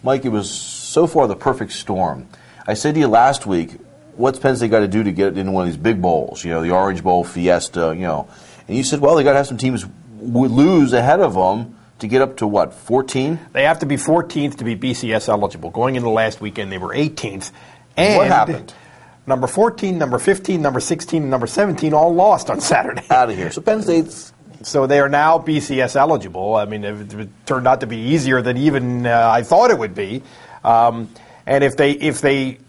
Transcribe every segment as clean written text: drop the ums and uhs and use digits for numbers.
Mike, it was so far the perfect storm. I said to you last week, what's Penn State got to do to get into one of these big bowls? You know, the Orange Bowl, Fiesta, and you said, well, they got to have some teams lose ahead of them to get up to what, 14? They have to be 14th to be BCS eligible. Going into last weekend, they were 18th. And what happened? Number 14, number 15, number 16, and number 17 all lost on Saturday. Out of here. So Penn State's... So they are now BCS eligible. I mean, it turned out to be easier than even I thought it would be. And if they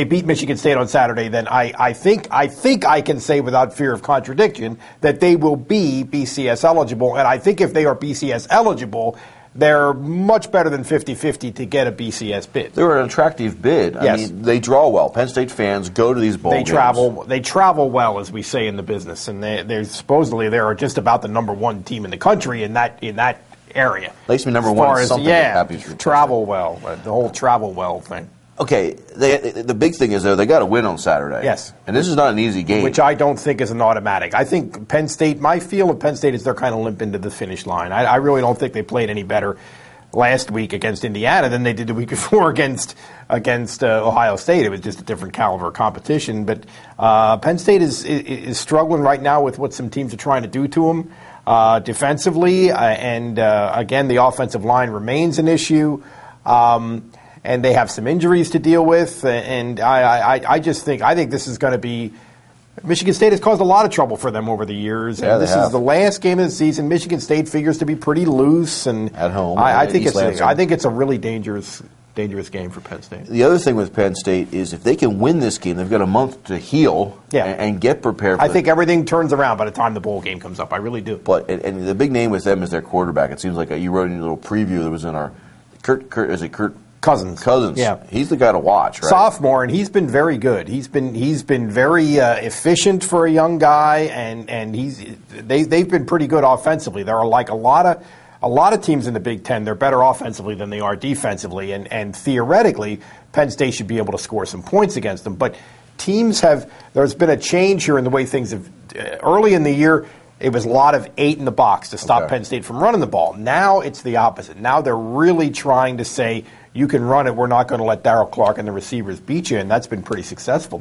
beat Michigan State on Saturday, then I think I can say without fear of contradiction that they will be BCS eligible. And I think if they are BCS eligible, they're much better than 50-50 to get a BCS bid. They were an attractive bid. Yes. I mean, they draw well. Penn State fans go to these bowl games. They travel well, as we say in the business, and they're supposedly they are just about the number one team in the country in that area. At least number one is something happy for travel well, the whole travel well thing. Okay, the big thing is, though, they got to win on Saturday. Yes. And this is not an easy game. Which I don't think is an automatic. I think Penn State, my feel of Penn State is they're kind of limp into the finish line. I really don't think they played any better last week against Indiana than they did the week before against Ohio State. It was just a different caliber competition. But Penn State is struggling right now with what some teams are trying to do to them defensively. And again, the offensive line remains an issue. And they have some injuries to deal with, and I think this is going to be. Michigan State has caused a lot of trouble for them over the years, and this is the last game of the season. Michigan State figures to be pretty loose, and at home. I think it's a really dangerous game for Penn State. The other thing with Penn State is if they can win this game, they've got a month to heal and get prepared. I think everything turns around by the time the bowl game comes up. I really do. But and the big name with them is their quarterback. It seems like you wrote in a little preview that was in our Kurt Cousins. Yeah. He's the guy to watch, right? Sophomore, and he's been very good. He's been very efficient for a young guy, and they've been pretty good offensively. There are like a lot of teams in the Big Ten. They're better offensively than they are defensively, and theoretically, Penn State should be able to score some points against them. But there's been a change here in the way things have. Early in the year, it was a lot of 8 in the box to stop Penn State from running the ball. Now it's the opposite. Now they're really trying to say, you can run it, we're not going to let Darryl Clark and the receivers beat you, and that's been pretty successful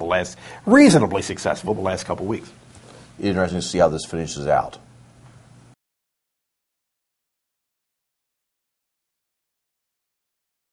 reasonably successful the last couple of weeks. Interesting to see how this finishes out.